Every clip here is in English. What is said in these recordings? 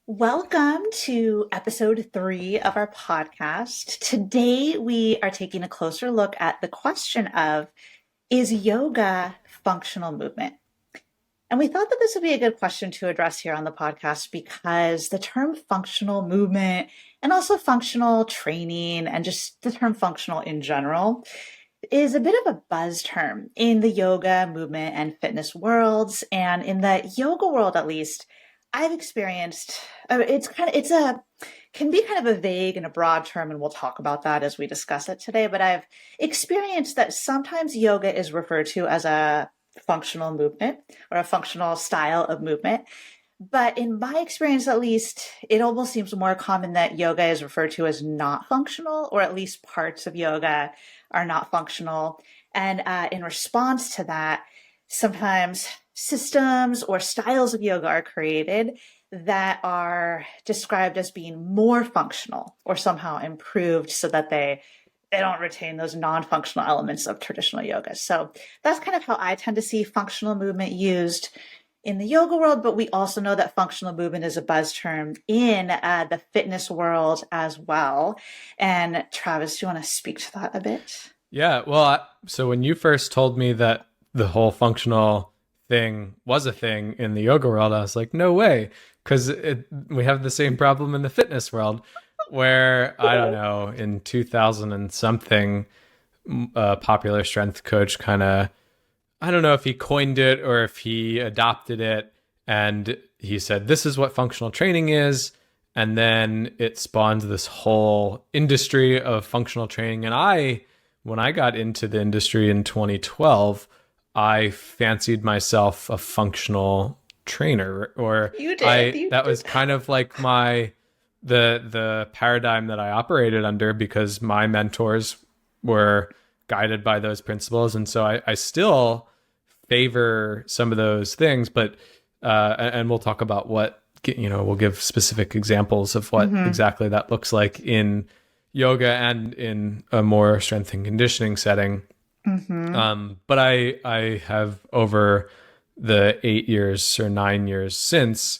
Welcome to episode 3 of our podcast. Today, we are taking a closer look at the question of, is yoga functional movement? And we thought that this would be a good question to address here on the podcast because the term functional movement and also functional training and just the term functional in general is a bit of a buzz term in the yoga, movement, and fitness worlds. And in the yoga world, at least, I've experienced can be kind of a vague and a broad term, and we'll talk about that as we discuss it today. But I've experienced that sometimes yoga is referred to as a functional movement or a functional style of movement. But in my experience, at least, it almost seems more common that yoga is referred to as not functional, or at least parts of yoga are not functional. And in response to that, sometimes systems or styles of yoga are created that are described as being more functional or somehow improved so that they don't retain those non-functional elements of traditional yoga. So that's kind of how I tend to see functional movement used in the yoga world, but we also know that functional movement is a buzz term in the fitness world as well. And Travis, do you want to speak to that a bit? Yeah, well, so when you first told me that the whole functional thing was a thing in the yoga world, I was like, no way, because we have the same problem in the fitness world, where I don't know, in 2000 and something, a popular strength coach kind of, I don't know if he coined it or if he adopted it, and he said, this is what functional training is. And then it spawned this whole industry of functional training. And when I got into the industry in 2012, I fancied myself a functional trainer, or You did. You that did. was kind of like the paradigm that I operated under, because my mentors were guided by those principles. And so I still favor some of those things, but and we'll talk about we'll give specific examples of what Mm-hmm. exactly that looks like in yoga and in a more strength and conditioning setting. Mm-hmm. But I have, over the 8 years or 9 years since,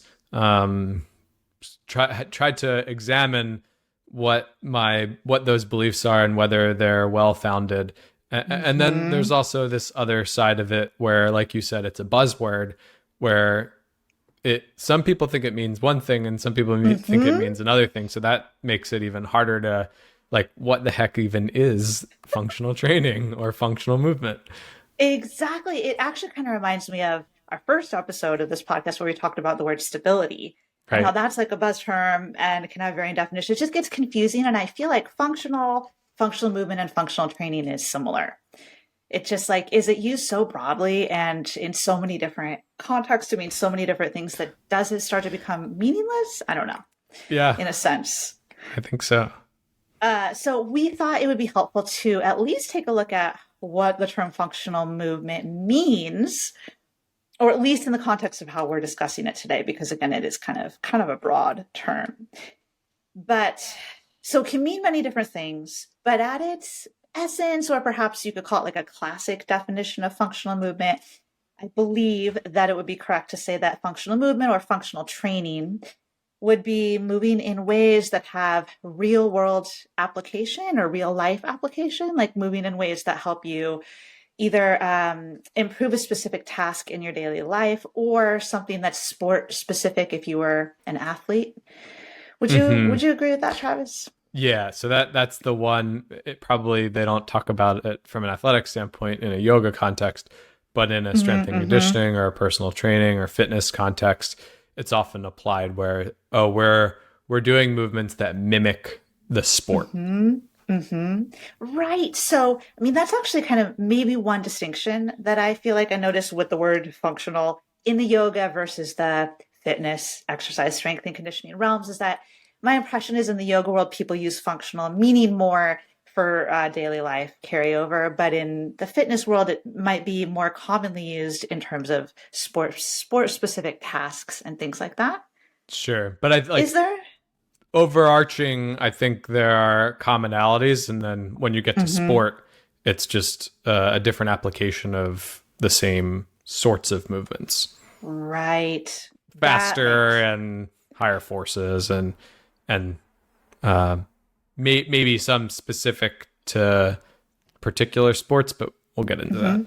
tried to examine what those beliefs are and whether they're well founded. And then Mm-hmm. there's also this other side of it where, like you said, it's a buzzword, where some people think it means one thing and some people think it Mm-hmm. means another thing. So that makes it even harder to, like, what the heck even is functional training or functional movement? Exactly. It actually kind of reminds me of our first episode of this podcast where we talked about the word stability and how Right. that's like a buzz term and can have varying definitions. It just gets confusing. And I feel like functional movement and functional training is similar. It's just like, is it used so broadly and in so many different contexts to mean so many different things that does it start to become meaningless? I don't know, Yeah, in a sense. I think so. So we thought it would be helpful to at least take a look at what the term functional movement means, or at least in the context of how we're discussing it today, because again, it is kind of a broad term. But so it can mean many different things, but at its essence, or perhaps you could call it like a classic definition of functional movement, I believe that it would be correct to say that functional movement or functional training would be moving in ways that have real world application or real life application, like moving in ways that help you either improve a specific task in your daily life or something that's sport specific if you were an athlete. Would you Hmm. would you agree with that, Travis? Yeah, so that's the one. Probably they don't talk about it from an athletic standpoint in a yoga context, but in a strength and Mm-hmm. conditioning or a personal training or fitness context, it's often applied where, oh, we're doing movements that mimic the sport. Mm-hmm. Mm-hmm. Right. So, I mean, that's actually kind of maybe one distinction that I feel like I noticed with the word functional in the yoga versus the fitness, exercise, strength, and conditioning realms is that my impression is in the yoga world, people use functional meaning more for daily life carryover, but in the fitness world, it might be more commonly used in terms of sport specific tasks and things like that. Sure, but I Is like, there? overarching, I think there are commonalities, and then when you get to Mm-hmm. sport, it's just a different application of the same sorts of movements, Right. That faster makes and higher forces and uh, maybe some specific to particular sports, but we'll get into that.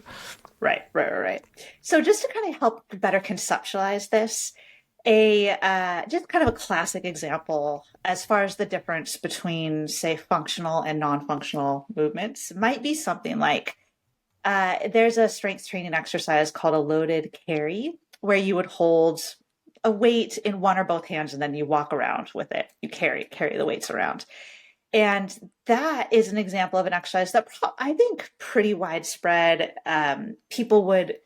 Right. So just to kind of help better conceptualize this, a just kind of a classic example as far as the difference between, say, functional and non-functional movements might be something like there's a strength training exercise called a loaded carry, where you would hold a weight in one or both hands and then you walk around with it. You carry the weights around. And that is an example of an exercise that I think pretty widespread. People would,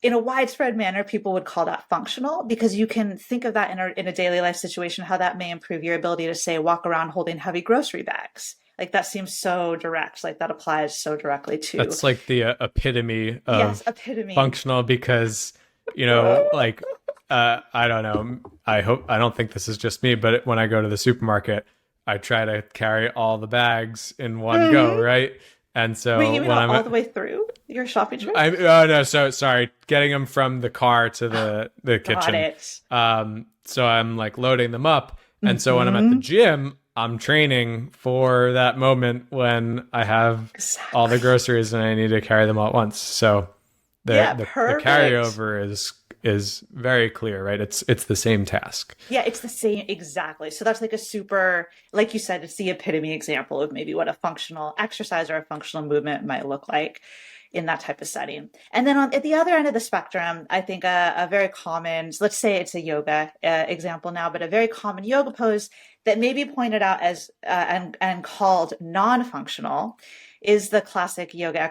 in a widespread manner, people would call that functional, because you can think of that in a daily life situation, how that may improve your ability to, say, walk around holding heavy grocery bags. Like that seems so direct, like that applies so directly to. That's like the epitome of yes, epitome. functional, because, like, I don't know. I don't think this is just me, but when I go to the supermarket, I try to carry all the bags in one go, right? And so wait, you mean when all the way through your shopping trip? Oh no, so sorry, getting them from the car to the kitchen. Got it. So I'm like loading them up, and so when I'm at the gym, I'm training for that moment when I have all the groceries and I need to carry them all at once. So the carryover is very clear, right? It's the same task. Yeah, it's the same, exactly. So that's like a super, like you said, it's the epitome example of maybe what a functional exercise or a functional movement might look like in that type of setting. And then at the other end of the spectrum, I think a very common, let's say it's a yoga example now, but a very common yoga pose that may be pointed out as and called non-functional is the classic yoga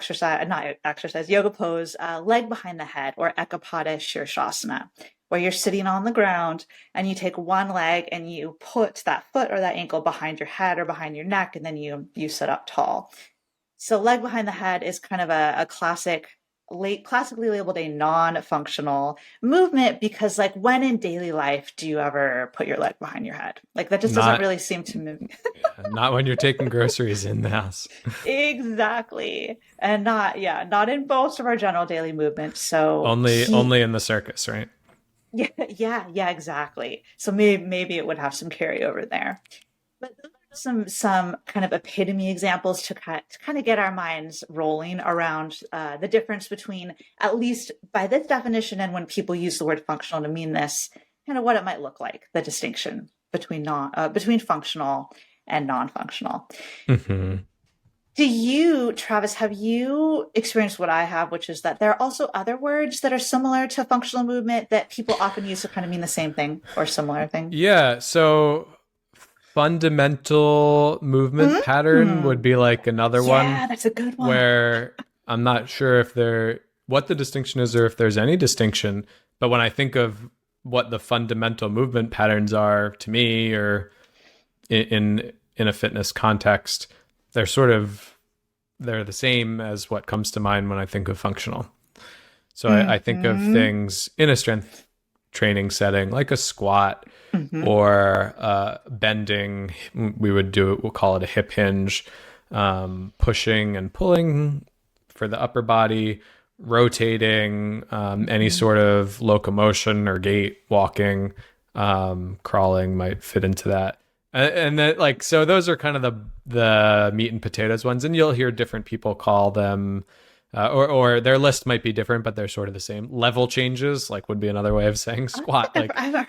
yoga pose, leg behind the head, or Ekapada Shirshasana, where you're sitting on the ground and you take one leg and you put that foot or that ankle behind your head or behind your neck, and then you sit up tall. So leg behind the head is kind of a classically labeled a non-functional movement, because like when in daily life do you ever put your leg behind your head? Like that just doesn't really seem to move. Not when you're taking groceries in the house. Exactly. And not in most of our general daily movements. So only in the circus, right? Yeah, exactly. So maybe it would have some carryover there. But those are some kind of epitome examples to kind of get our minds rolling around the difference between, at least by this definition, and when people use the word functional to mean this, kind of what it might look like, the distinction between functional and non-functional. Mm-hmm. Do you, Travis, have you experienced what I have, which is that there are also other words that are similar to functional movement that people often use to kind of mean the same thing or similar thing? Yeah, so fundamental movement pattern would be like another one. Yeah, that's a good one. Where I'm not sure what the distinction is or if there's any distinction, but when I think of what the fundamental movement patterns are to me, or in a fitness context, they're the same as what comes to mind when I think of functional. So I think of things in a strength training setting, like a squat or bending. We'll call it a hip hinge, pushing and pulling for the upper body, rotating, any sort of locomotion or gait, walking, crawling might fit into that. And then, so those are kind of the meat and potatoes ones, and you'll hear different people call them, or their list might be different, but they're sort of the same. Level changes, would be another way of saying squat.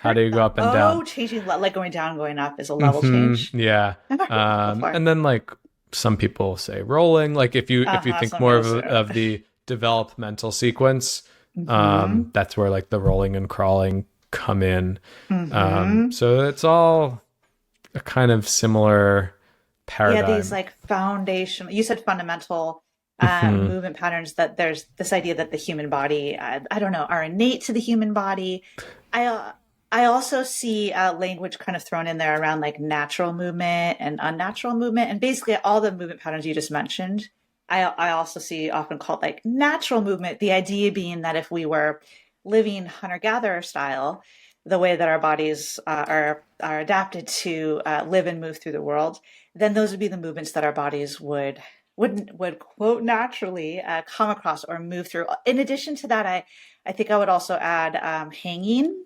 How do you go up and down? Oh, changing, like going down, going up is a level change. Yeah. And then some people say rolling. If you think more of the developmental sequence, that's where the rolling and crawling come in. So it's all a kind of similar paradigm. Yeah, these foundational, you said fundamental movement patterns, that there's this idea that the human body, I don't know, are innate to the human body. I also see language kind of thrown in there around natural movement and unnatural movement, and basically all the movement patterns you just mentioned. I also see often called natural movement, the idea being that if we were living hunter-gatherer style, the way that our bodies are adapted to live and move through the world, then those would be the movements that our bodies would quote naturally come across or move through. In addition to that, I think I would also add hanging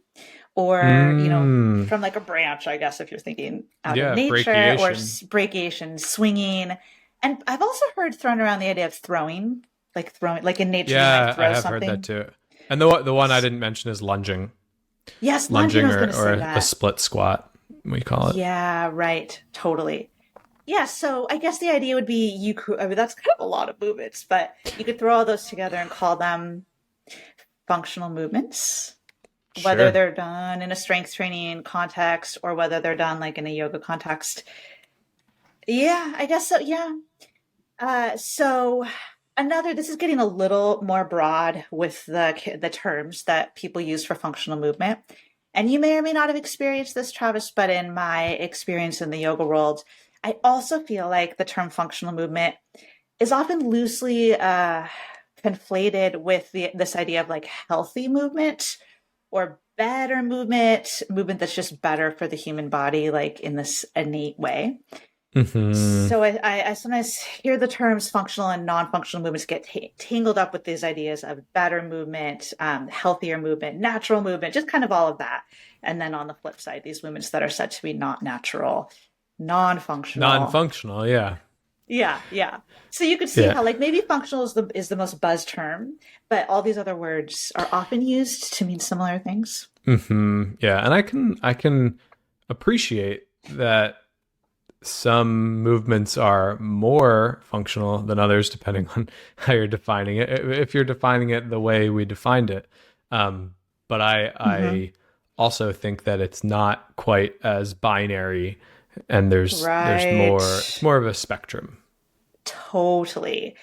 or, Mm. from like a branch, I guess, if you're thinking out in Yeah, nature, or brachiation. brachiation, swinging. And I've also heard thrown around the idea of throwing, like in nature, you might Yeah, I throw have heard that something. too. And the one I didn't mention is lunging. Yes, lunging, I Lunging was going to or say a that. split squat, we call it. Yeah, right. Totally. Yeah, so I guess the idea would be you could, I mean, that's kind of a lot of movements, but you could throw all those together and call them functional movements, whether Sure. they're done in a strength training context or whether they're done like in a yoga context. Yeah, I guess so. Yeah. So this is getting a little more broad with the terms that people use for functional movement. And you may or may not have experienced this, Travis, but in my experience in the yoga world, I also feel like the term functional movement is often loosely conflated with this idea of like healthy movement or better movement that's just better for the human body, like in this innate way. Hmm. So I sometimes hear the terms functional and non-functional movements get tangled up with these ideas of better movement, healthier movement, natural movement, just kind of all of that. And then on the flip side, these movements that are said to be not natural, non-functional. Non-functional, yeah. Yeah, yeah. So you could see Yeah. how like maybe functional is the most buzz term, but all these other words are often used to mean similar things. Yeah, and I can appreciate that some movements are more functional than others depending on how you're defining it. If you're defining it the way we defined it. But Hmm. I also think that it's not quite as binary, and there's Right. more, it's more of a spectrum. Totally.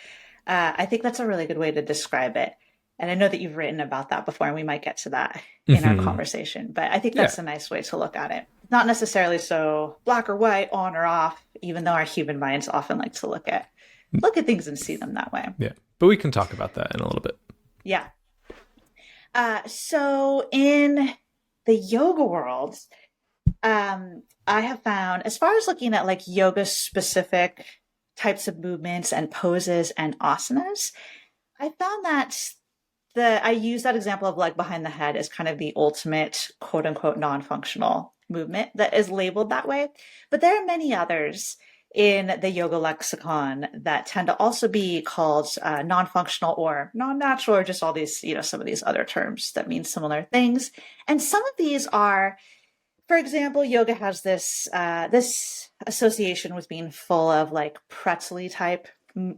I think that's a really good way to describe it. And I know that you've written about that before, and we might get to that in our Hmm. conversation. But I think Yeah. that's a nice way to look at it. Not necessarily so black or white, on or off, even though our human minds often like to look at things and see them that way. Yeah. But we can talk about that in a little bit. Yeah. So in the yoga world, I have found, as far as looking at like yoga specific types of movements and poses and asanas, I found that I use that example of like behind the head as kind of the ultimate quote unquote non-functional movement that is labeled that way. But there are many others in the yoga lexicon that tend to also be called non-functional or non-natural, or just all these, some of these other terms that mean similar things. And some of these are, for example, yoga has this association with being full of like pretzel type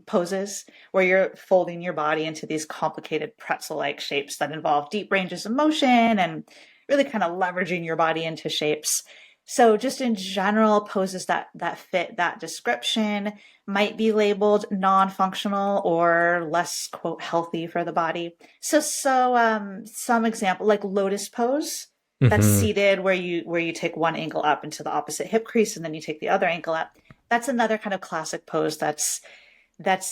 poses where you're folding your body into these complicated pretzel-like shapes that involve deep ranges of motion and really kind of leveraging your body into shapes. So just in general, poses that fit that description might be labeled non-functional or less quote healthy for the body. So some example like lotus pose, that's Hmm. seated where you take one ankle up into the opposite hip crease and then you take the other ankle up. That's another kind of classic pose that's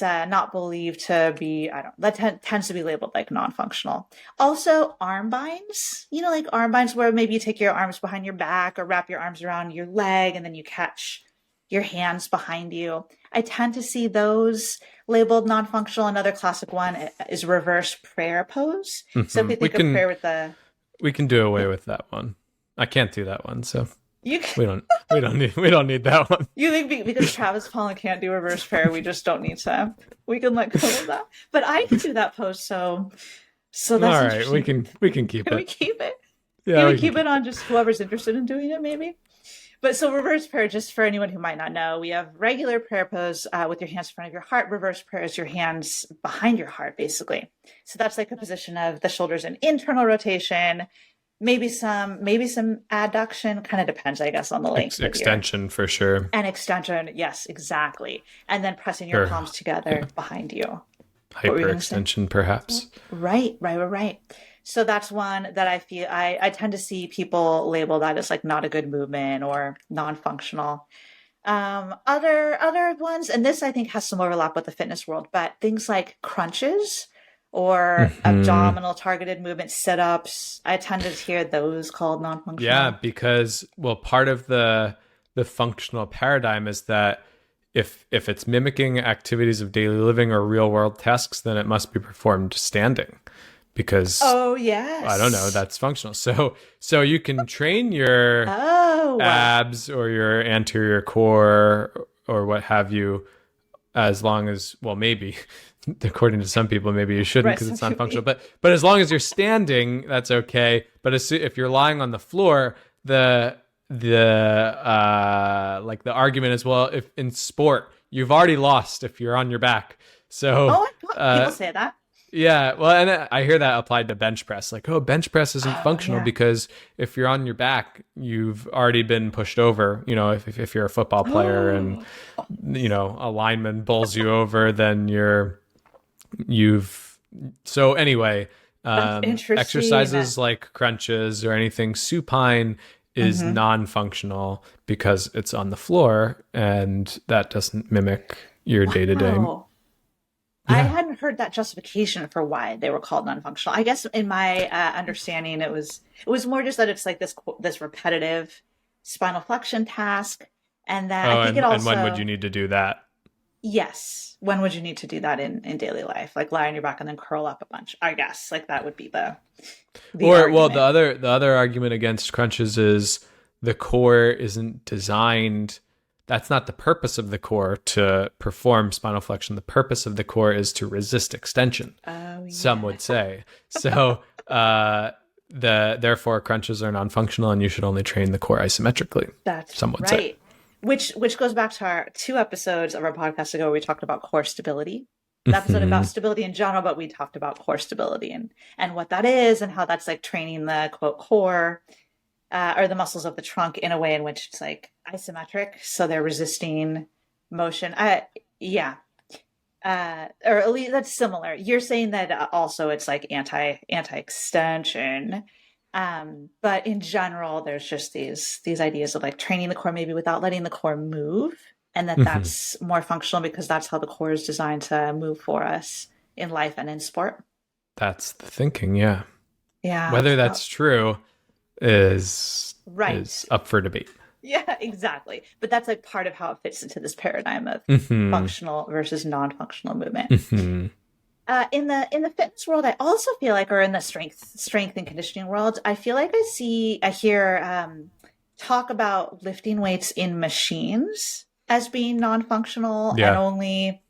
not believed to be, I don't, tends to be labeled like non-functional. Also, arm binds, like arm binds where maybe you take your arms behind your back or wrap your arms around your leg and then you catch your hands behind you. I tend to see those labeled non-functional. Another classic one is reverse prayer pose. So if Hmm. we think of prayer with We can do away with with that one. I can't do that one, so you we don't need that one. You think because Travis Pollen can't do reverse prayer, we just don't need to. We can let go of that. But I can do that pose, so All that's right, interesting. we can keep Can we it. keep it? Can Yeah, we we can keep it keep it. on just whoever's interested in doing it, maybe? But so reverse prayer, just for anyone who might not know, we have regular prayer pose with your hands in front of your heart. Reverse prayer is your hands behind your heart, basically. So that's like a position of the shoulders in internal rotation, maybe some adduction. Kind of depends, I guess, on the length of your Extension for sure. and extension. Yes, exactly. And then pressing your Or palms yeah, together behind you. What were you going to say? hyperextension perhaps. Right. So that's one that I feel I tend to see people label that as like not a good movement or non-functional. Other ones, and this I think has some overlap with the fitness world, but things like crunches or Hmm. abdominal targeted movement, sit-ups, I tend to hear those called Yeah, non-functional. because well, part of the functional paradigm is that if it's mimicking activities of daily living or real world tasks, then it must be performed standing, because Oh, I don't know, yes. that's functional. So you can train your Oh, abs or your anterior core or what have you, as long as, well, maybe according to some people, maybe you shouldn't right. because Some it's people, non-functional. But as long as you're standing, that's okay. But if you're lying on the floor, like the argument is, well, if in sport you've already lost if you're on your back. So oh, people say that. yeah, well, and I hear that applied to bench press. Like, oh, bench press isn't Oh, functional yeah. because if you're on your back, you've already been pushed over. You know, if you're a football player and a lineman bowls you over, then you've. So anyway, That's interesting. exercises like crunches or anything supine is Hmm. non-functional because it's on the floor and that doesn't mimic your day-to-day. Wow. I Yeah. hadn't heard that justification for why they were called non-functional. I guess in my understanding, it was more just that it's like this repetitive spinal flexion task, and that I Oh, think it and when would you also, need to do that? yes, when would you need to do that in daily life? Like lie on your back and then curl up a bunch. I guess like that would be the Or well, the argument. other argument against crunches is the core isn't designed. That's not the purpose of the core to perform spinal flexion. The purpose of the core is to resist extension. Oh Some yeah, would say so. Therefore crunches are non-functional, and you should only train the core isometrically. that's Some would say. right. Which goes back to our 2 episodes of our podcast ago where we talked about core stability. The episode about Mhm. stability in general, but we talked about core stability and what that is and how that's like training the quote core or the muscles of the trunk in a way in which it's like isometric, so they're resisting motion. Yeah, or at least that's similar. You're saying that also it's like anti extension. But in general, there's just these ideas of like training the core maybe without letting the core move, and Mhm. that's more functional because that's how the core is designed to move for us in life and in sport. That's the thinking. Yeah. Yeah. Whether Well, that's true is right. up for debate. Yeah, exactly. But that's like part of how it fits into this paradigm of Hmm. functional versus non-functional movement. Hmm. In the fitness world, I also feel like, or in the strength and conditioning world, I feel like I hear talk about lifting weights in machines as being non-functional and Yeah. only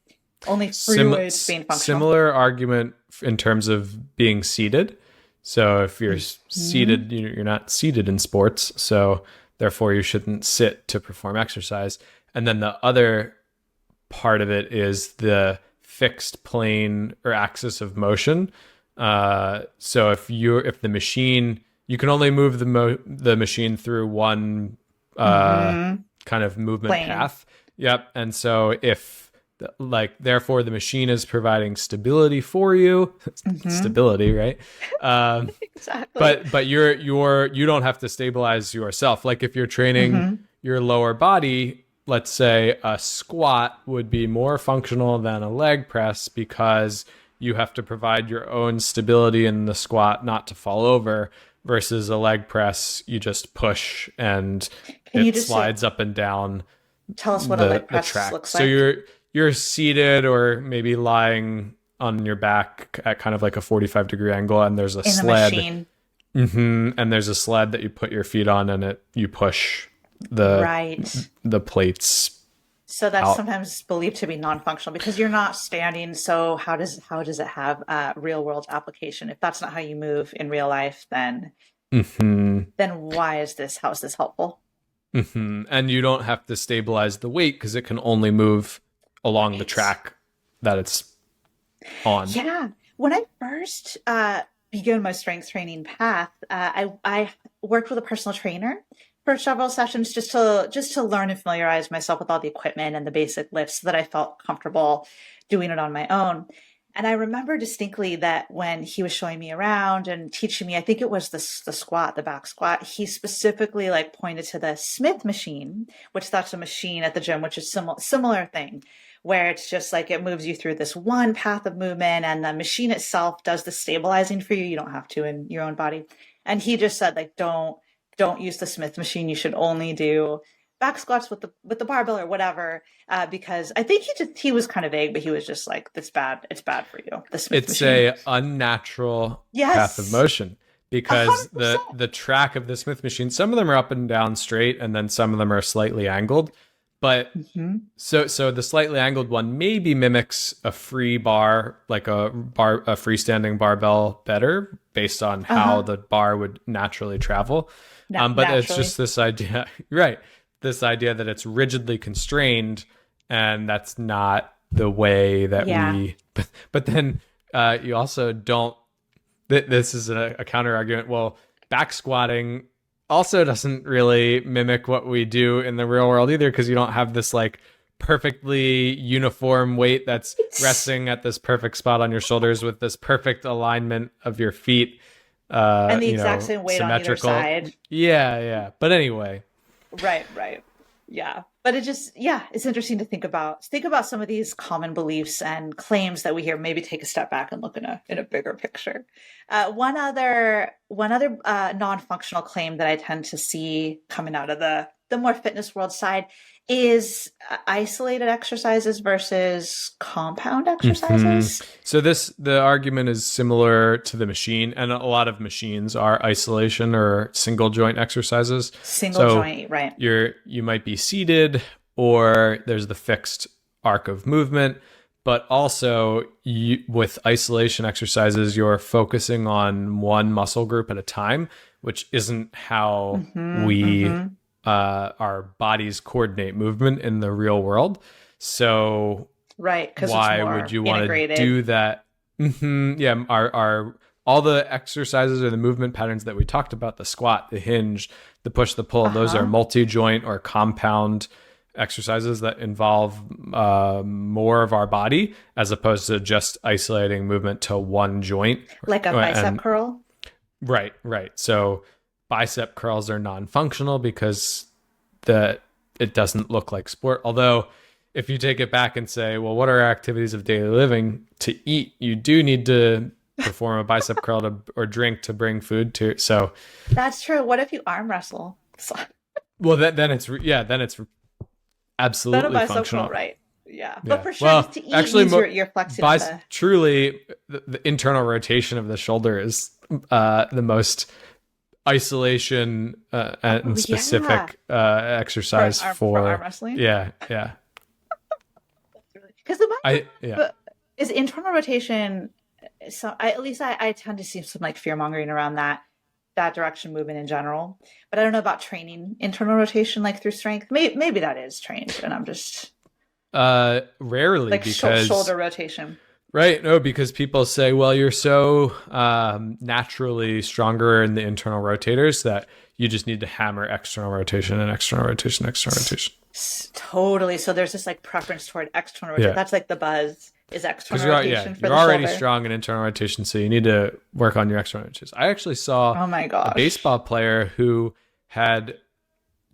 free weights being functional. Similar argument in terms of being seated. So if you're Hmm. seated, you're not seated in sports. So therefore, you shouldn't sit to perform exercise. And then the other part of it is the fixed plane or axis of motion. So if the machine, you can only move the machine through one uh, Hmm. kind of movement Plane. path. Yep. And so if like therefore the machine is providing stability for you, Hmm. stability, right? Um, Exactly. but you don't have to stabilize yourself. Like if you're training Hmm. your lower body, let's say a squat would be more functional than a leg press because you have to provide your own stability in the squat not to fall over, versus a leg press you just push and Can you it just say, slides up and down tell us what a leg the press track. looks So like you're seated or maybe lying on your back at kind of like a 45-degree angle, and there's a in the sled. machine? And there's a sled that you put your feet on, and you push the Right. the plates So that's out. sometimes believed to be non-functional because you're not standing. So how does it have real world application? If that's not how you move in real life, Hmm. then how is this helpful? And you don't have to stabilize the weight because it can only move along the Right. track that it's on. Yeah. When I first began my strength training path, I worked with a personal trainer for several sessions just to learn and familiarize myself with all the equipment and the basic lifts so that I felt comfortable doing it on my own. And I remember distinctly that when he was showing me around and teaching me, I think it was the squat, the back squat, he specifically like pointed to the Smith machine, which that's a machine at the gym, which is similar thing where it's just like it moves you through this one path of movement and the machine itself does the stabilizing for you. You don't have to in your own body. And he just said like don't use the Smith machine. You should only do back squats with the barbell or whatever, because I think he was kind of vague, but he was just like, it's bad for you, the Smith It's machine. a unnatural path of Yes, motion because 100%. the track of the Smith machine, some of them are up and down straight, and then some of them are slightly angled. But so the slightly angled one maybe mimics a free bar, like a freestanding barbell better based on how the bar would naturally travel. But it's Naturally. just this idea, right? This idea that it's rigidly constrained, and that's not the way that Yeah. we. But then you also don't. This is a counter argument. Well, back squatting also doesn't really mimic what we do in the real world either, because you don't have this like perfectly uniform weight that's resting at this perfect spot on your shoulders with this perfect alignment of your feet, And the exact same weight on either symmetrical. side. Yeah. But anyway, Right. Yeah. But it's interesting to think about some of these common beliefs and claims that we hear, maybe take a step back and look in a bigger picture. One other non-functional claim that I tend to see coming out of the more fitness world side is isolated exercises versus compound exercises. So the argument is similar to the machine, and a lot of machines are isolation or single joint exercises. Single joint, right. You might be seated, or there's the fixed arc of movement, but also with isolation exercises, you're focusing on one muscle group at a time, which isn't how our bodies coordinate movement in the real world. So right, because why would you want to do that? Yeah, our all the exercises or the movement patterns that we talked about, the squat, the hinge, the push, the pull, those are multi-joint or compound exercises that involve more of our body, as opposed to just isolating movement to one joint. Like a bicep curl? Right. So bicep curls are non-functional because it doesn't look like sport. Although if you take it back and say, well, what are our activities of daily living? To eat, you do need to perform a bicep curl or drink to bring food to. So that's true. What if you arm wrestle? Well, then it's absolutely functional, curl, right? Yeah, but for sure, just to eat actually, means you're flexing. Truly, the internal rotation of the shoulder is the most isolation and specific exercise for arm wrestling. Yeah. Because is internal rotation. So at least I tend to see some like fear mongering around that direction movement in general, but I don't know about training internal rotation like through strength. Maybe that is trained, and I'm just rarely, like because shoulder rotation. Right. No, because people say, well, you're so naturally stronger in the internal rotators that you just need to hammer external rotation and external rotation. Totally. So there's this like preference toward external rotation. That's like the buzz is external rotation for the shoulder. You're already strong in internal rotation, so you need to work on your external rotation. I actually saw a baseball player who had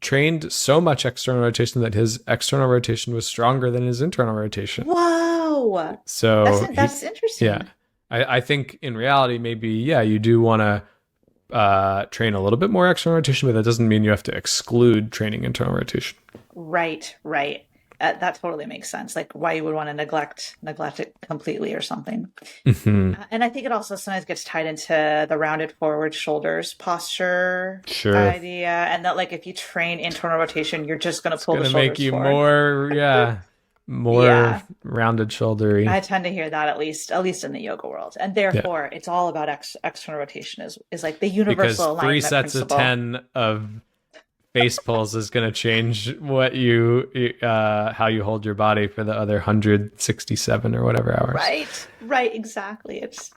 trained so much external rotation that his external rotation was stronger than his internal rotation. Whoa! So that's interesting. Yeah, I think in reality, maybe you do want to train a little bit more external rotation, but that doesn't mean you have to exclude training internal rotation. Right. That totally makes sense. Like why you would want to neglect it completely or something. And I think it also sometimes gets tied into the rounded forward shoulders posture idea, and that like if you train internal rotation, you're just going to pull the shoulders make you forward. more rounded shouldery. I tend to hear that at least in the yoga world, and therefore it's all about external rotation is like the universal alignment 3 sets principle. Of 10 of face pulls is going to change what how you hold your body for the other 167 or whatever hours. Right, exactly. It's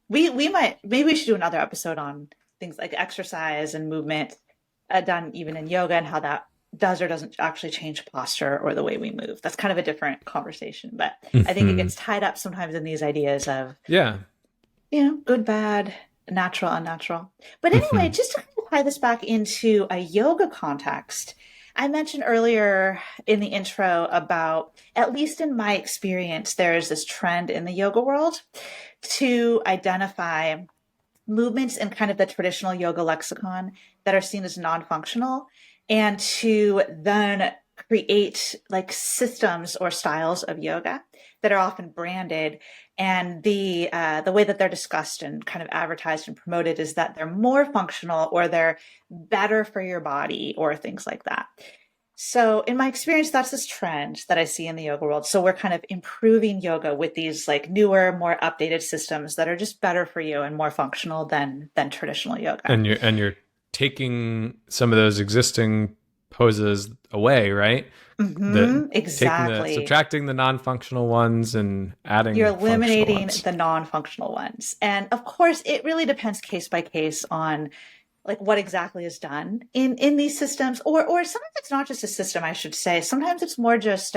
maybe we should do another episode on things like exercise and movement done even in yoga, and how that does or doesn't actually change posture or the way we move. That's kind of a different conversation, but I think it gets tied up sometimes in these ideas of good, bad, natural, unnatural. But anyway, just to tie this back into a yoga context, I mentioned earlier in the intro about, at least in my experience, there is this trend in the yoga world to identify movements in kind of the traditional yoga lexicon that are seen as non-functional and to then create like systems or styles of yoga that are often branded. And the way that they're discussed and kind of advertised and promoted is that they're more functional or they're better for your body or things like that. So in my experience, that's this trend that I see in the yoga world. So we're kind of improving yoga with these like newer, more updated systems that are just better for you and more functional than traditional yoga. And you're taking some of those existing poses away, right? Exactly. Subtracting the non-functional ones and adding You're functional eliminating ones. the non-functional ones. And of course, it really depends case by case on like what exactly is done in these systems, or sometimes it's not just a system, I should say. Sometimes it's more just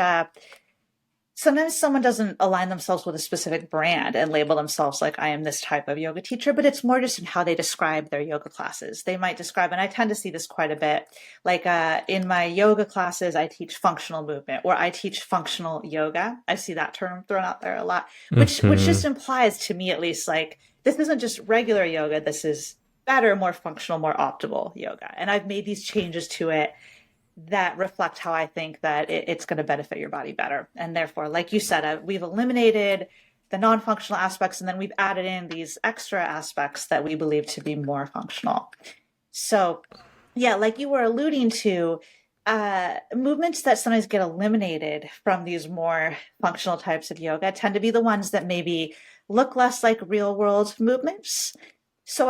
sometimes someone doesn't align themselves with a specific brand and label themselves like I am this type of yoga teacher, but it's more just in how they describe their yoga classes. They might describe, and I tend to see this quite a bit, like in my yoga classes, I teach functional movement or I teach functional yoga. I see that term thrown out there a lot, which just implies to me at least like this isn't just regular yoga. This is better, more functional, more optimal yoga. And I've made these changes to it that reflect how I think that it's going to benefit your body better. And therefore, like you said, we've eliminated the non-functional aspects, and then we've added in these extra aspects that we believe to be more functional. So yeah, like you were alluding to, movements that sometimes get eliminated from these more functional types of yoga tend to be the ones that maybe look less like real world movements. So,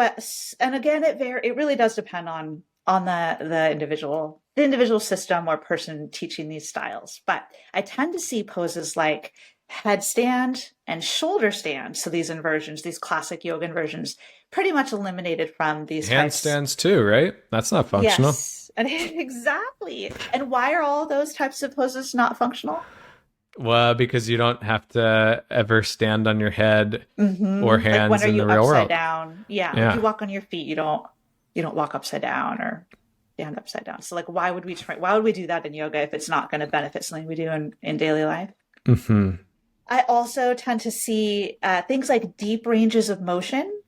and again, it really does depend on the individual system or person teaching these styles. But I tend to see poses like headstand and shoulder stand. So these inversions, these classic yoga inversions, pretty much eliminated from these handstands too, right? That's not functional. Yes, and exactly. And why are all those types of poses not functional? Well, because you don't have to ever stand on your head or Like hands when are in you the real upside world. down? Yeah, like you walk on your feet, you don't walk upside down or stand upside down. So like why would we do that in yoga if it's not going to benefit something we do in daily life? I also tend to see things like deep ranges of motion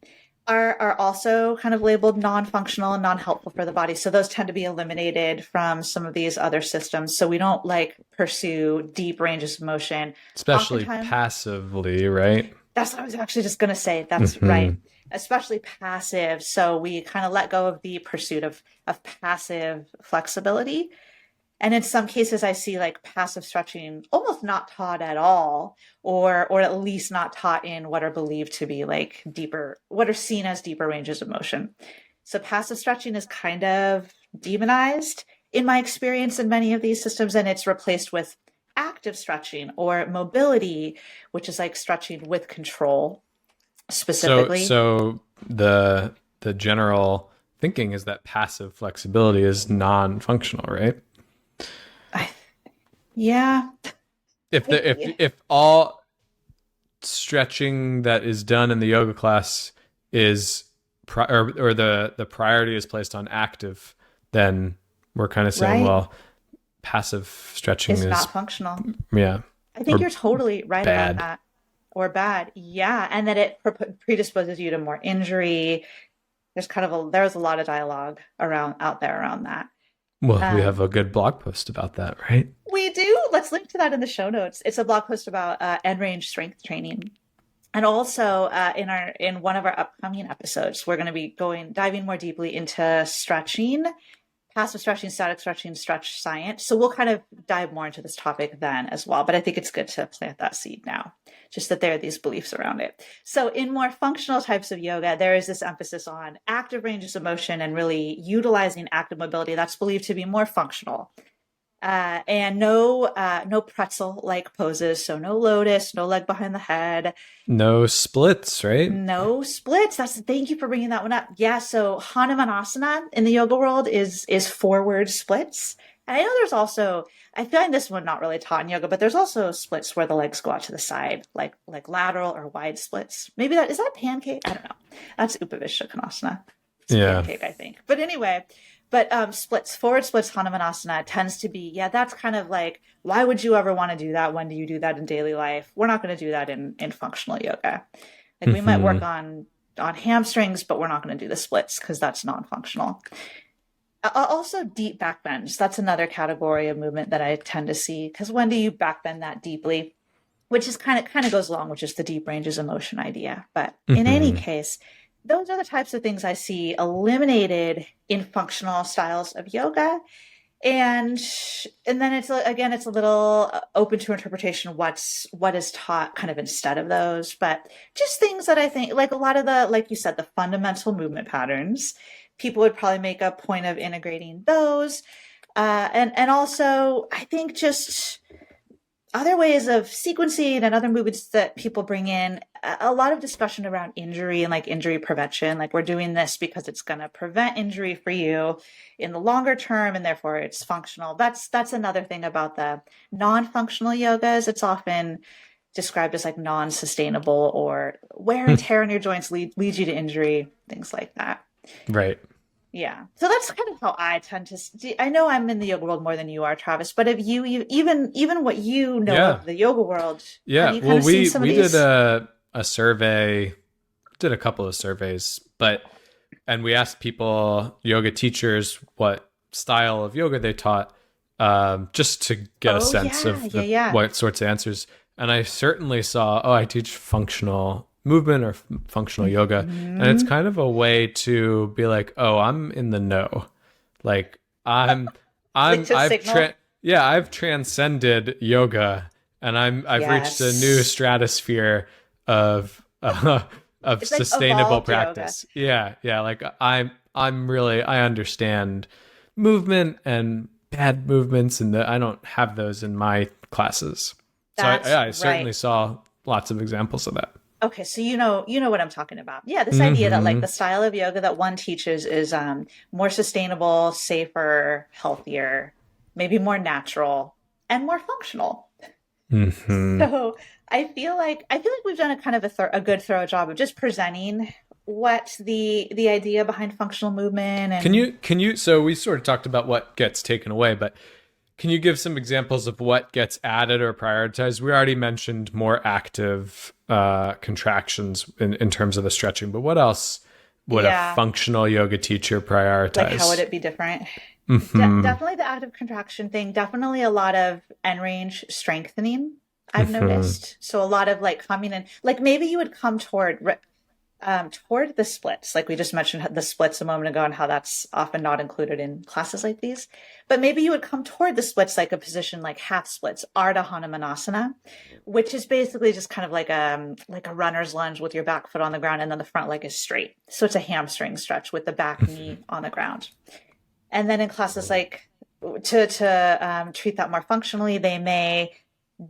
are also kind of labeled non-functional and non-helpful for the body. So those tend to be eliminated from some of these other systems. So we don't like pursue deep ranges of motion. Especially passively, right? That's what I was actually just going to say. That's right. Especially passive. So we kind of let go of the pursuit of passive flexibility. And in some cases, I see like passive stretching almost not taught at all, or at least not taught in what are believed to be like deeper, what are seen as deeper ranges of motion. So passive stretching is kind of demonized in my experience in many of these systems, and it's replaced with active stretching or mobility, which is like stretching with control specifically. So the general thinking is that passive flexibility is non-functional, right? Yeah. If all stretching that is done in the yoga class is or the priority is placed on active, then we're kind of saying, well, passive stretching is not functional. Yeah. I think you're totally right about that. Or bad. Yeah. And that it predisposes you to more injury. There's a lot of dialogue out there around that. Well, we have a good blog post about that, right? We do. Let's link to that in the show notes. It's a blog post about end range strength training. And also in one of our upcoming episodes, we're going to be diving more deeply into stretching, passive stretching, static stretching, stretch science. So we'll kind of dive more into this topic then as well. But I think it's good to plant that seed now, just that there are these beliefs around it. So in more functional types of yoga, there is this emphasis on active ranges of motion and really utilizing active mobility. That's believed to be more functional. And no pretzel-like poses. So no lotus, no leg behind the head. No splits, right? No splits. Thank you for bringing that one up. Yeah. So Hanumanasana in the yoga world is forward splits. And I know there's also, I find this one not really taught in yoga, but there's also splits where the legs go out to the side, like lateral or wide splits. Maybe is that pancake? I don't know. That's Upavishta Konasana. It's pancake, I think. But anyway, splits, forward splits, Hanumanasana tends to be, that's kind of like, why would you ever want to do that? When do you do that in daily life? We're not going to do that in functional yoga. Like we might work on hamstrings, but we're not going to do the splits because that's non-functional. Also, deep back bends. That's another category of movement that I tend to see. Because when do you back bend that deeply? Which is kind of goes along with just the deep ranges of motion idea. But in any Hmm. case, those are the types of things I see eliminated in functional styles of yoga. And and then it's a little open to interpretation what is taught kind of instead of those, but just things that I think like a lot of the like you said the fundamental movement patterns, people would probably make a point of integrating those, and also I think just other ways of sequencing and other movements that people bring in a lot of discussion around injury and like injury prevention. Like we're doing this because it's going to prevent injury for you in the longer term and therefore it's functional. That's another thing about the non-functional yogas. It's often described as like non-sustainable or wear and tear on your joints leads you to injury, things like that. Right. Yeah. So that's kind of how I tend to see. I know I'm in the yoga world more than you are, Travis, but if you even what you know Yeah. of the yoga world, have Yeah. you kind Well, of seen we some of we did these? a survey, did a couple of surveys, and we asked people, yoga teachers, what style of yoga they taught, just to get a Oh sense yeah, of yeah, yeah. what sorts of answers. And I certainly saw, oh, I teach functional movement or functional yoga, and it's Hmm. kind of a way to be like, oh, I'm in the know, like Like to I've signal. yeah, I've transcended yoga, and I've reached a new Yes. stratosphere of of It's like sustainable evolved yoga. practice. Yeah, yeah, like I'm really, I understand movement and bad movements, and I don't have those in my classes. So That's yeah, I right. certainly saw lots of examples of that. Okay, so you know what I'm talking about. Yeah, this idea that like Hmm. the style of yoga that one teaches is more sustainable, safer, healthier, maybe more natural and more functional. Hmm. So I feel like we've done a kind of a good thorough job of just presenting what the idea behind functional movement and Can you, so we sort of talked about what gets taken away, but can you give some examples of what gets added or prioritized? We already mentioned more active contractions in terms of the stretching, but what else would a yeah, functional yoga teacher like how would prioritize? it be different? Hmm. Definitely the active contraction thing. Definitely a lot of end range strengthening. I've Hmm. noticed. So a lot of like coming in, like maybe you would come toward the splits, like we just mentioned the splits a moment ago and how that's often not included in classes like these. But maybe you would come toward the splits like a position like half splits, Ardha Hanumanasana, which is basically just kind of like a runner's lunge with your back foot on the ground and then the front leg is straight. So it's a hamstring stretch with the back knee on the ground. And then in classes like to treat that more functionally, they may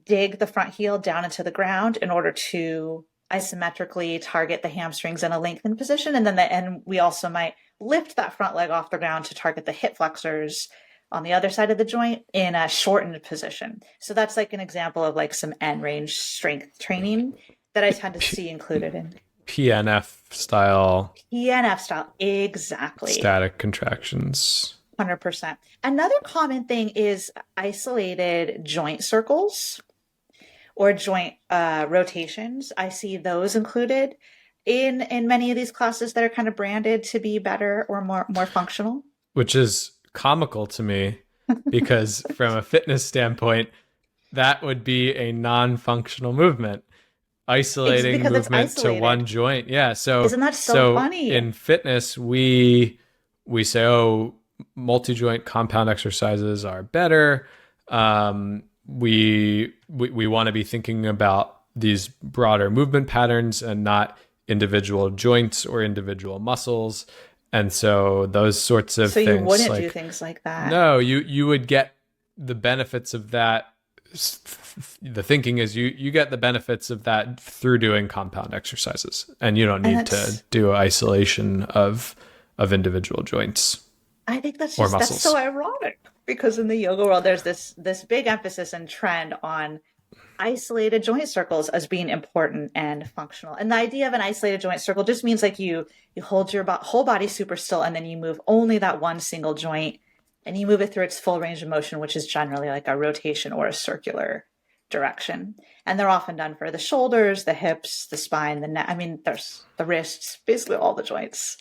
dig the front heel down into the ground in order to isometrically target the hamstrings in a lengthened position. And we also might lift that front leg off the ground to target the hip flexors on the other side of the joint in a shortened position. So that's like an example of like some end range strength training that I tend to see included in PNF style PNF style. Exactly. static contractions. 100%. Another common thing is isolated joint circles or joint rotations. I see those included in many of these classes that are kind of branded to be better or more functional. Which is comical to me because from a fitness standpoint, that would be a non-functional movement, isolating Because it's movement to isolated. one joint. Yeah, so Isn't that so so funny? in fitness we say, oh, multi-joint compound exercises are better. We want to be thinking about these broader movement patterns and not individual joints or individual muscles. And so those sorts of So you things, wouldn't do like, things like that. no, you would get the benefits of that. The thinking is you get the benefits of that through doing compound exercises, and you don't And need to that's do isolation of individual joints I think or that's so muscles. ironic because in the yoga world there's this big emphasis and trend on isolated joint circles as being important and functional. And the idea of an isolated joint circle just means like you hold your whole body super still and then you move only that one single joint and you move it through its full range of motion, which is generally like a rotation or a circular direction. And they're often done for the shoulders, the hips, the spine, the neck. I mean, there's the wrists, basically all the joints.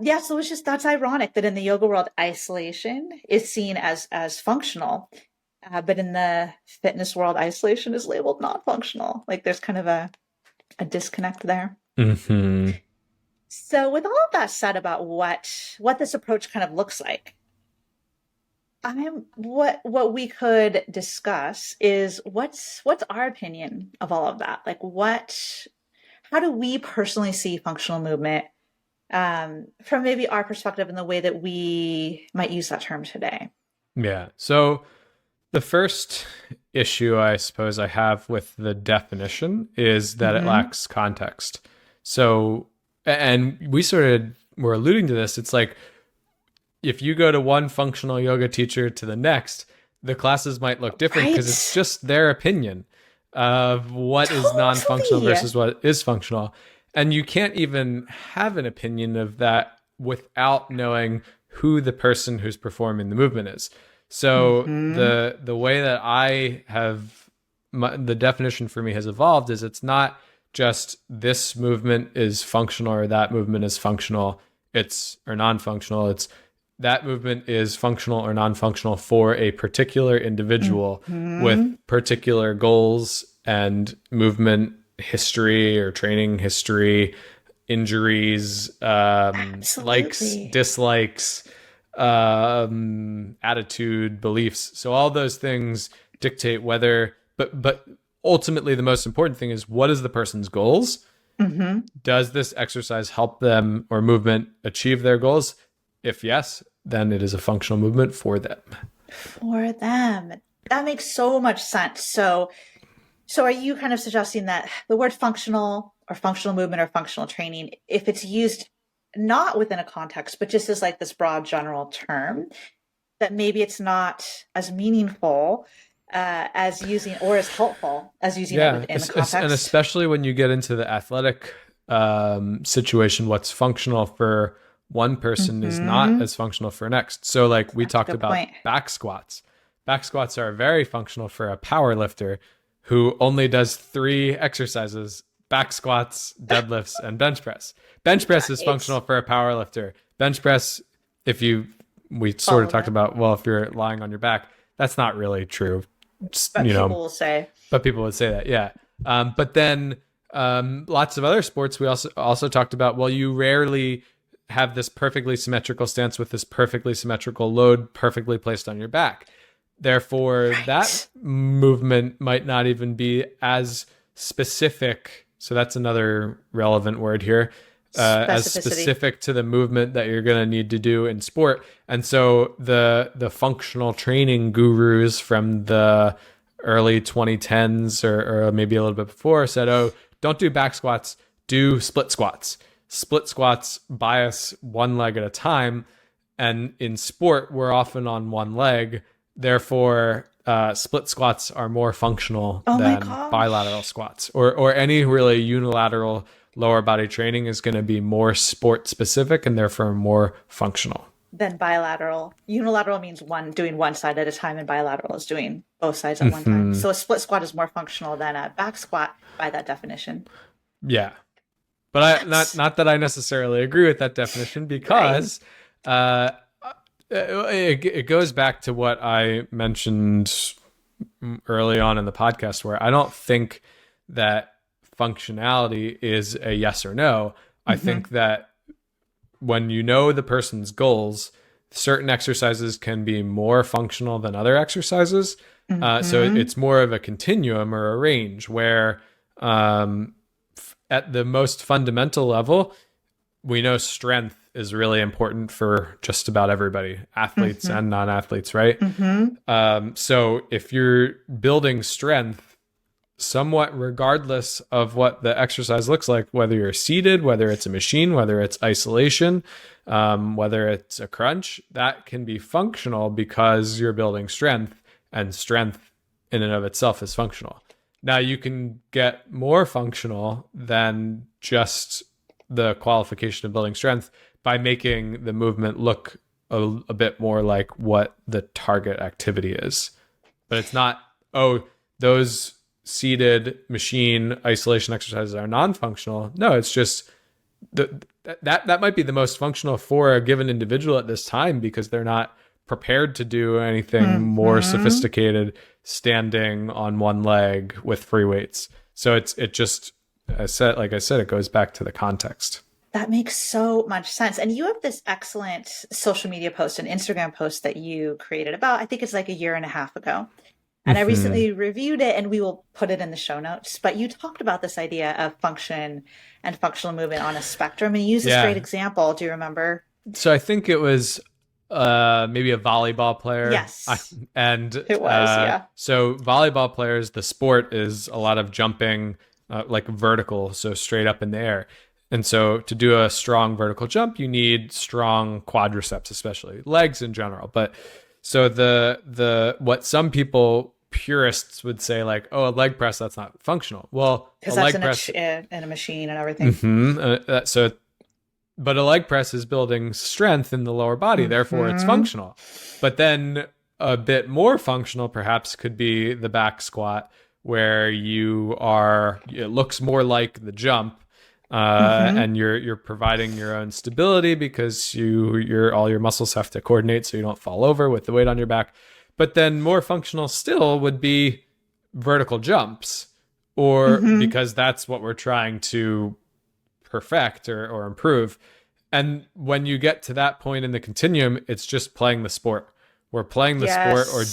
Yeah, so it's just that's ironic that in the yoga world, isolation is seen as functional, but in the fitness world, isolation is labeled not functional. Like there's kind of a disconnect there. Hmm. So with all of that said about what this approach kind of looks like, what we could discuss is what's our opinion of all of that? Like how do we personally see functional movement from maybe our perspective in the way that we might use that term today? Yeah. So the first issue I suppose I have with the definition is that it Mm-hmm. lacks context. So, and we sort of were alluding to this. It's like if you go to one functional yoga teacher to the next, the classes might look different because it's Right? just their opinion of what is non-functional Totally. versus what is functional. And you can't even have an opinion of that without knowing who the person who's performing the movement is. So Mm-hmm. the way that I have the definition for me has evolved is it's not just this movement is functional or that movement is functional. It's or non-functional. It's that movement is functional or non-functional for a particular individual with Mm-hmm. particular goals and movement history or training history, injuries, likes, Absolutely. dislikes, attitude, beliefs. So all those things dictate whether, but ultimately the most important thing is what is the person's goals? Mm-hmm. Does this exercise help them or movement achieve their goals? If yes, then it is a functional movement for them. For them. That makes so much sense. So are you kind of suggesting that the word functional or functional movement or functional training, if it's used not within a context, but just as like this broad general term, that maybe it's not as meaningful as using or as helpful as using it Yeah, within the and context? especially when you get into the athletic situation, what's functional for one person is not Mm-hmm. as functional for next. So, like we That's a talked good about point. back squats. Back squats are very functional for a power lifter who only does three exercises: back squats, deadlifts, and bench press. Bench press is Right. functional for a power lifter. Bench press, if you we sort of Follow talked that. about, well, if you're lying on your back, that's not really true. Just, But people will say, but people would say that, yeah. But then lots of other sports we also talked about. Well, you rarely have this perfectly symmetrical stance with this perfectly symmetrical load perfectly placed on your back. Therefore, that right. movement might not even be as specific. So that's another relevant word here. As Specificity. specific to the movement that you're going to need to do in sport, and so the functional training gurus from the early 2010s or maybe a little bit before said, "Oh, don't do back squats, do split squats. Split squats bias one leg at a time, and in sport we're often on one leg. Therefore, split squats are more functional Oh my than bilateral gosh. squats, or any really unilateral lower body training is going to be more sport specific and therefore more functional." Then bilateral. Unilateral means one doing one side at a time, and bilateral is doing both sides at one time. Hmm. So a split squat is more functional than a back squat by that definition. Yeah, but I What? not that I necessarily agree with that definition Right. because uh, it goes back to what I mentioned early on in the podcast, where I don't think that functionality is a yes or no. I Mm-hmm. think that when you know the person's goals, certain exercises can be more functional than other exercises. So Mm-hmm. it's more of a continuum or a range where, at the most fundamental level, we know strength is really important for just about everybody, athletes Mm-hmm. and non athletes, right? Mm-hmm. So if you're building strength, somewhat regardless of what the exercise looks like, whether you're seated, whether it's a machine, whether it's isolation, whether it's a crunch, that can be functional because you're building strength, and strength in and of itself is functional. Now, you can get more functional than just the qualification of building strength by making the movement look a bit more like what the target activity is. But it's not, oh, those seated machine isolation exercises are non-functional. No, it's just that might be the most functional for a given individual at this time, because they're not prepared to do anything more sophisticated standing on one leg with free weights. So it just, like I said, it goes back to the context. That makes so much sense. And you have this excellent social media post, an Instagram post that you created about, I think it's like a year and a half ago. And I recently reviewed it, and we will put it in the show notes. But you talked about this idea of function and functional movement on a spectrum, and you used this great example. Do you remember? So I think it was maybe a volleyball player. Yes. And it was, yeah. So volleyball players, the sport is a lot of jumping, like vertical, so straight up in the air. And so to do a strong vertical jump, you need strong quadriceps, especially legs in general. But so the what some people, purists, would say, like, oh, a leg press, that's not functional. Well, because a that's leg press in a machine and everything. But a leg press is building strength in the lower body, therefore it's functional. But then a bit more functional perhaps could be the back squat, where it looks more like the jump. And you're providing your own stability, because all your muscles have to coordinate so you don't fall over with the weight on your back. But then more functional still would be vertical jumps, or because that's what we're trying to perfect or improve. And when you get to that point in the continuum, it's just playing the sport. We're playing the sport, or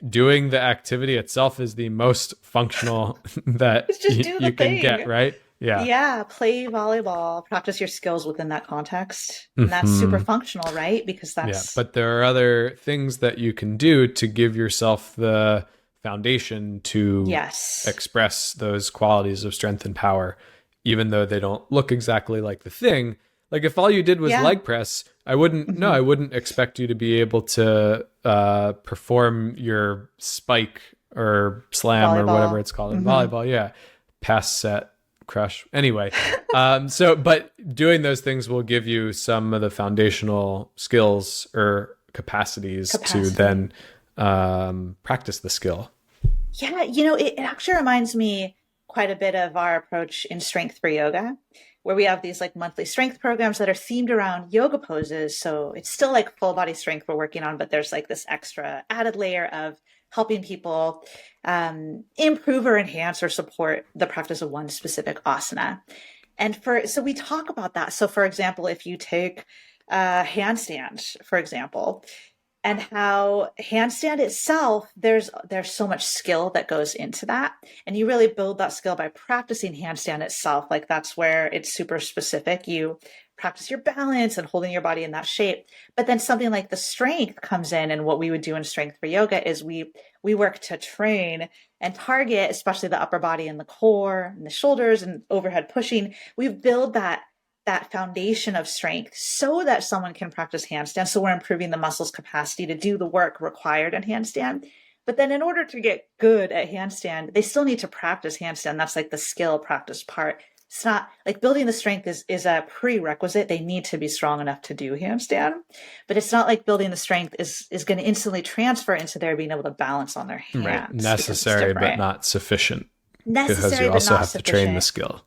doing the activity itself is the most functional that you can get, right? Yeah. Yeah. Play volleyball, practice your skills within that context. And that's super functional, right? Because that's. Yeah. But there are other things that you can do to give yourself the foundation to express those qualities of strength and power, even though they don't look exactly like the thing. Like if all you did was leg press, I wouldn't expect you to be able to perform your spike or slam volleyball, or whatever it's called in volleyball. Yeah. Pass, set, crush. Anyway, but doing those things will give you some of the foundational skills or capacities to then practice the skill. Yeah, it actually reminds me quite a bit of our approach in Strength for Yoga, where we have these like monthly strength programs that are themed around yoga poses. So it's still like full body strength we're working on, but there's like this extra added layer of helping people improve or enhance or support the practice of one specific asana. And so we talk about that. So for example, if you take handstand, for example, and how handstand itself, there's so much skill that goes into that. And you really build that skill by practicing handstand itself. Like that's where it's super specific. You practice your balance and holding your body in that shape. But then something like the strength comes in, and what we would do in Strength for Yoga is we work to train and target, especially the upper body and the core and the shoulders and overhead pushing. We build that foundation of strength so that someone can practice handstand. So we're improving the muscle's capacity to do the work required in handstand. But then in order to get good at handstand, they still need to practice handstand. That's like the skill practice part. It's not like building the strength is a prerequisite. They need to be strong enough to do handstand, but it's not like building the strength is going to instantly transfer into their being able to balance on their hands. Right. Necessary, but not sufficient. Necessary, because you but also not have sufficient. to train the skill.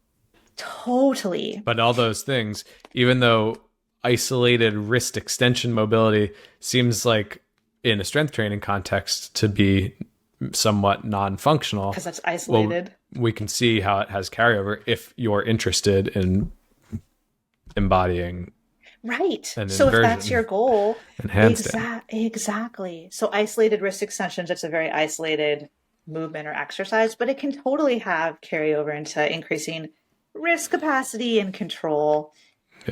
Totally. But all those things, even though isolated wrist extension mobility seems like in a strength training context to be somewhat non-functional, because that's isolated. Well, we can see how it has carryover if you're interested in embodying. Right. So if that's your goal, exactly. So isolated wrist extensions, it's a very isolated movement or exercise, but it can totally have carryover into increasing wrist capacity and control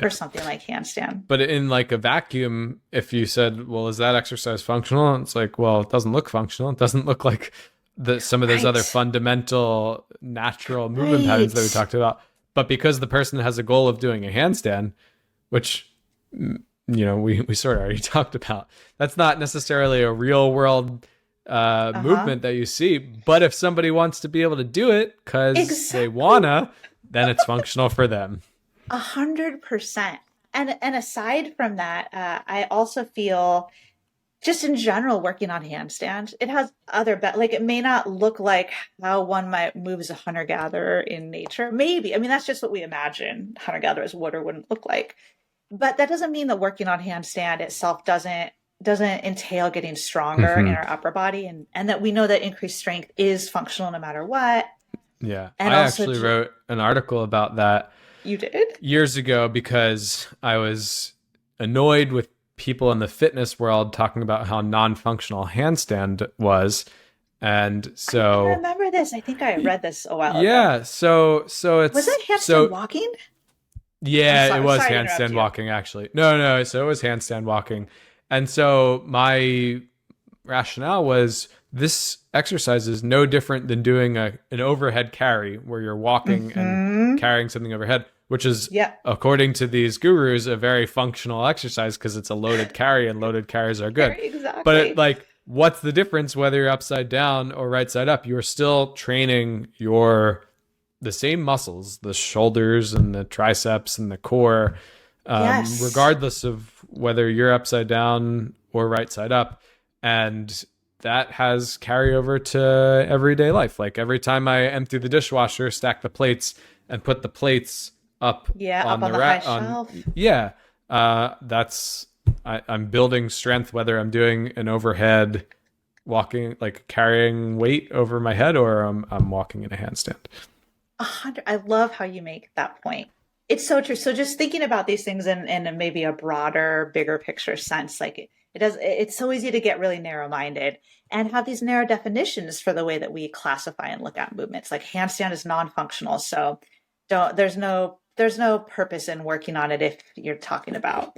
for something like handstand. But in like a vacuum, if you said, well, is that exercise functional? It's like, well, it doesn't look functional. It doesn't look like some of those other fundamental natural movement patterns that we talked about. But because the person has a goal of doing a handstand, which, we sort of already talked about, that's not necessarily a real world movement that you see. But if somebody wants to be able to do it because they wanna, then it's functional for them. 100%. And aside from that, I also feel just in general, working on handstand, it has other, like it may not look like how one might move as a hunter-gatherer in nature. Maybe. I mean, that's just what we imagine hunter-gatherers would or wouldn't look like. But that doesn't mean that working on handstand itself doesn't entail getting stronger in Hmm. our upper body, and that we know that increased strength is functional no matter what. Yeah. And I also, actually wrote an article about that you did? years ago because I was annoyed with people in the fitness world talking about how non-functional handstand was. And I so remember this. I think I read this a while ago. yeah, so Was it's that handstand so walking? I'm yeah, it sorry. was Sorry to interrupt handstand you. walking actually. No, so it was handstand walking. And so my rationale was this exercise is no different than doing an overhead carry where you're walking and Hmm. carrying something overhead, which is, Yeah. according to these gurus, a very functional exercise because it's a loaded carry and loaded carries are good. Very But it, exactly. like, what's the difference whether you're upside down or right side up? You're still training the same muscles, the shoulders and the triceps and the core, Yes. regardless of whether you're upside down or right side up. And that has carryover to everyday life. Like every time I empty the dishwasher, stack the plates, and put the plates up Yeah, up on on the the high rat on shelf. yeah, that's I'm building strength whether I'm doing an overhead walking, like carrying weight over my head, or I'm walking in a handstand. 100. I love how you make that point. It's so true. So just thinking about these things in maybe a broader, bigger picture sense, like it does, it's so easy to get really narrow-minded and have these narrow definitions for the way that we classify and look at movements. Like handstand is non-functional, so there's no purpose in working on it if you're talking about,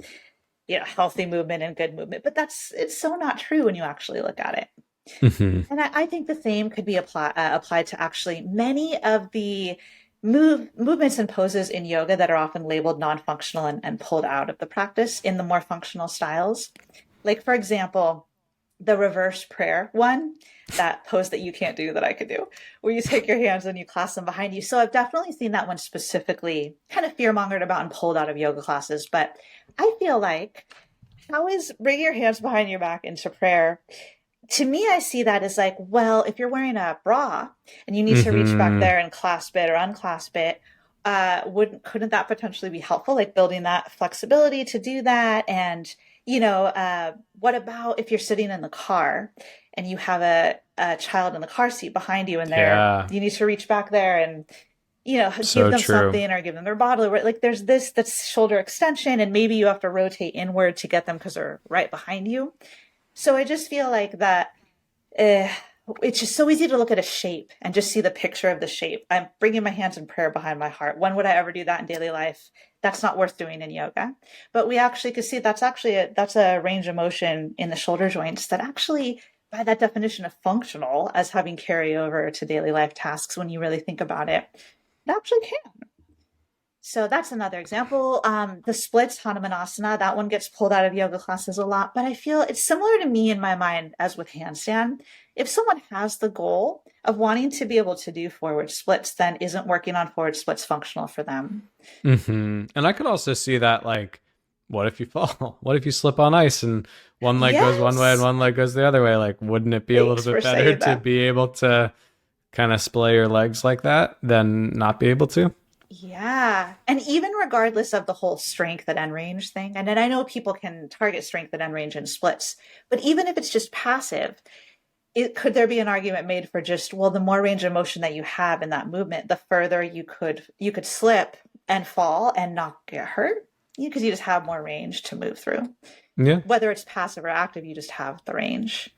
healthy movement and good movement. But it's so not true when you actually look at it. Hmm. And I think the same could be applied to actually many of the movements and poses in yoga that are often labeled non-functional and pulled out of the practice in the more functional styles. Like, for example, the reverse prayer one, that pose that you can't do that I could do, where you take your hands and you clasp them behind you. So I've definitely seen that one specifically kind of fear-mongered about and pulled out of yoga classes. But I feel like, how is bringing your hands behind your back into prayer? To me, I see that as like, well, if you're wearing a bra and you need to reach back Hmm. there and clasp it or unclasp it, wouldn't couldn't that potentially be helpful? Like building that flexibility to do that. And, what about if you're sitting in the car and you have a child in the car seat behind you and Yeah, you need to reach back there and, give so them true. something or give them their bottle or like there's this that's shoulder extension and maybe you have to rotate inward to get them because they're right behind you. So I just feel like that uh, it's just so easy to look at a shape and just see the picture of the shape. I'm bringing my hands in prayer behind my heart. When would I ever do that in daily life? That's not worth doing in yoga. But we actually could see that's a range of motion in the shoulder joints that actually, by that definition of functional as having carryover to daily life tasks, when you really think about it, it actually can. So that's another example. The splits, Hanumanasana, that one gets pulled out of yoga classes a lot, but I feel it's similar to me in my mind as with handstand. If someone has the goal of wanting to be able to do forward splits, then isn't working on forward splits functional for them? And I could also see that, like, what if you fall? What if you slip on ice and one leg goes one way and Yes. one leg goes the other way? Like, wouldn't it be a little Thanks bit for better saying to that. be able to kind of splay your legs like that than not be able to? Yeah. And even regardless of the whole strength at end range thing, and then I know people can target strength at end range in splits, but even if it's just passive, could there be an argument made for just, well, the more range of motion that you have in that movement, the further you could slip and fall and not get hurt because you just have more range to move through. Yeah. Whether it's passive or active, you just have the range.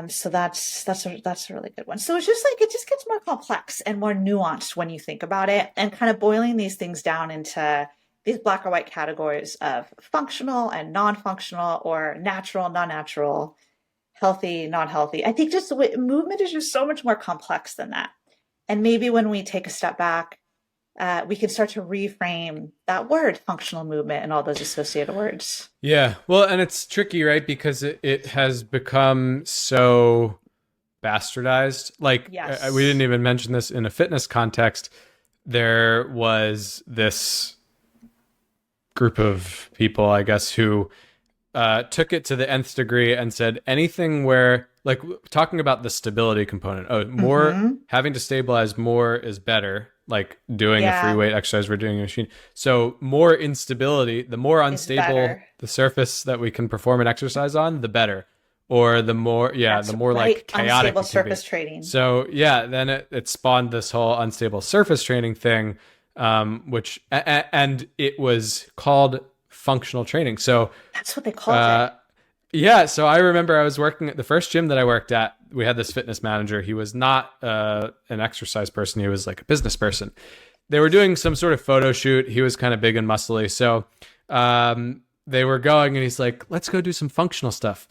So that's a really good one. So it's just like it just gets more complex and more nuanced when you think about it, and kind of boiling these things down into these black or white categories of functional and non-functional, or natural, non-natural, healthy, non-healthy. I think just movement is just so much more complex than that. And maybe when we take a step back, we can start to reframe that word functional movement and all those associated words. Yeah. Well, and it's tricky, right? Because it has become so bastardized. Like, we didn't Yes. even mention this in a fitness context. There was this group of people, I guess, who took it to the nth degree and said anything where, like, talking about the stability component, more having to stabilize more is better, like doing a free weight exercise we're doing a machine. So more instability, the more unstable the surface that we can perform an exercise on, the better. Or the more, the more like chaotic unstable surface training. So then it spawned this whole unstable surface training thing, which and it was called functional training. So that's what they called it. Yeah. So I remember I was working at the first gym that I worked at. We had this fitness manager. He was not an exercise person. He was like a business person. They were doing some sort of photo shoot. He was kind of big and muscly. So they were going, and he's like, "Let's go do some functional stuff."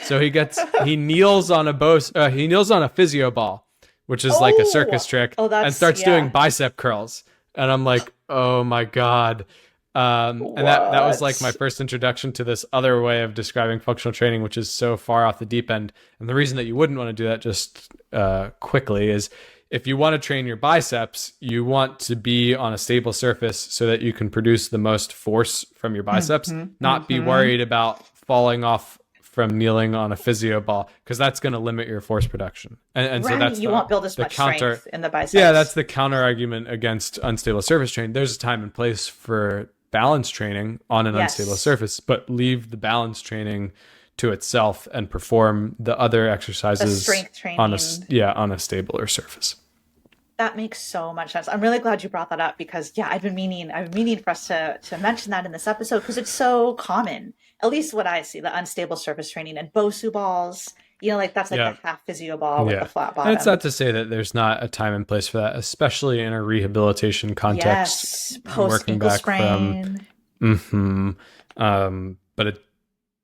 So he kneels on a physio ball, which is like a circus trick, and starts doing bicep curls. And I'm like, oh my God. And that was like my first introduction to this other way of describing functional training, which is so far off the deep end. And the reason that you wouldn't want to do that just quickly is if you want to train your biceps, you want to be on a stable surface so that you can produce the most force from your biceps, not be worried about falling off from kneeling on a physio ball, because that's going to limit your force production. And so that's you won't build as much strength in the biceps. Yeah, that's the counter argument against unstable surface training. There's a time and place for balance training on an unstable surface, but leave the balance training to itself and perform the other exercises the strength training on a stabler surface. That makes so much sense. I'm really glad you brought that up, because I've been meaning for us to mention that in this episode, because it's so common. At least what I see, the unstable surface training and Bosu balls, like that's like a half physio ball with a flat bottom. And it's not to say that there's not a time and place for that, especially in a rehabilitation context. Yes, post ankle sprain. But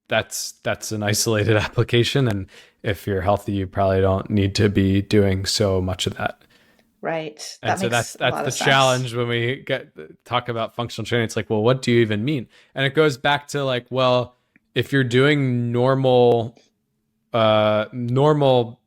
that's an isolated application, and if you're healthy, you probably don't need to be doing so much of that. Right. And so that's the challenge when we talk about functional training. It's like, well, what do you even mean? And it goes back to like, well, if you're doing normal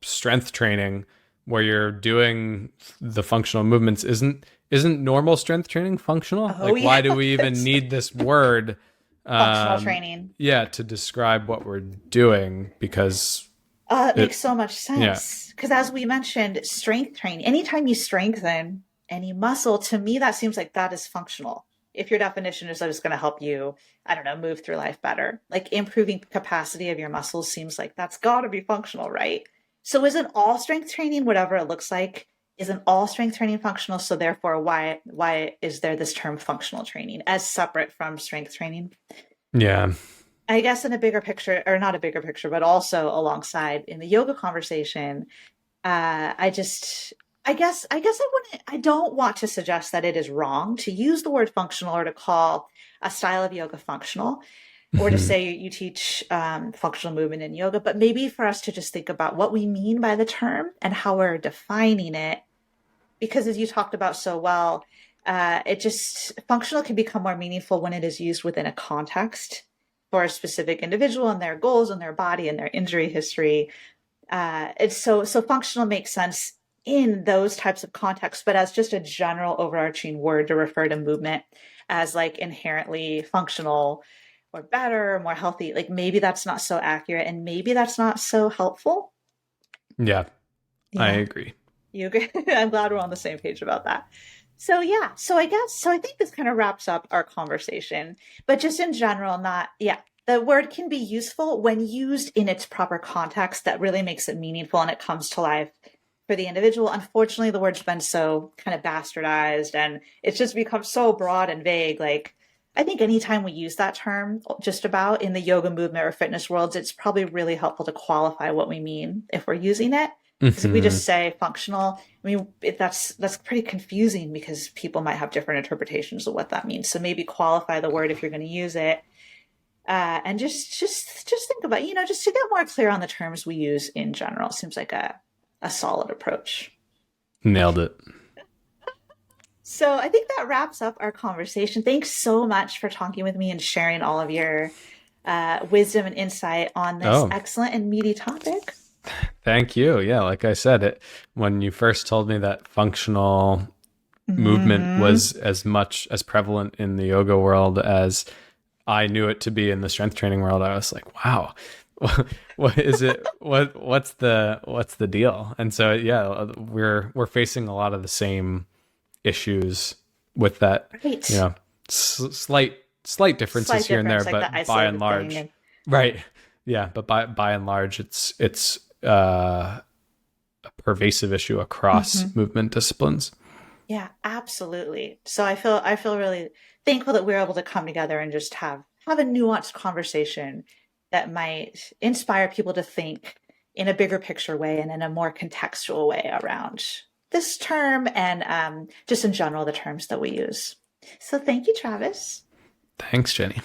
strength training where you're doing the functional movements, isn't normal strength training functional? Why do we even need this word? Functional training. Yeah, to describe what we're doing, because it makes so much sense. Because as we mentioned, strength training, anytime you strengthen any muscle, to me, that seems like that is functional. If your definition is that it's going to help you, I don't know, move through life better, like improving capacity of your muscles seems like that's got to be functional, right? So isn't all strength training, whatever it looks like, isn't all strength training functional? So therefore, why is there this term functional training as separate from strength training? Yeah. I guess in a bigger picture, or not a bigger picture, but also alongside in the yoga conversation, I don't want to suggest that it is wrong to use the word functional or to call a style of yoga functional, or to say you teach functional movement in yoga, but maybe for us to just think about what we mean by the term and how we're defining it. Because as you talked about so well, functional can become more meaningful when it is used within a context for a specific individual and their goals and their body and their injury history. It's so functional makes sense in those types of contexts, but as just a general overarching word to refer to movement as like inherently functional or better or more healthy, like maybe that's not so accurate and maybe that's not so helpful. Yeah. I agree. You agree? I'm glad we're on the same page about that. So I think this kind of wraps up our conversation, but just in general, the word can be useful when used in its proper context that really makes it meaningful and it comes to life for the individual. Unfortunately, the word's been so kind of bastardized and it's just become so broad and vague. Like, I think anytime we use that term just about in the yoga movement or fitness worlds, it's probably really helpful to qualify what we mean if we're using it. Because if we just say functional, I mean, that's pretty confusing because people might have different interpretations of what that means. So maybe qualify the word if you're going to use it, and just think about, just to get more clear on the terms we use in general. Seems like a solid approach. Nailed it. So I think that wraps up our conversation. Thanks so much for talking with me and sharing all of your wisdom and insight on this excellent and meaty topic. Thank you. Yeah, like I said, when you first told me that functional movement was as much as prevalent in the yoga world as I knew it to be in the strength training world. I was like, wow, what is it? What's the deal? And so, yeah, we're facing a lot of the same issues with that, Right. slight differences Slight here and there, difference, like the but by and isolated thing. large, right. Yeah. But by and large, it's a pervasive issue across movement disciplines. Yeah, absolutely. So I feel really thankful that we're able to come together and just have a nuanced conversation that might inspire people to think in a bigger picture way and in a more contextual way around this term and just in general the terms that we use. So thank you, Travis. Thanks, Jenni.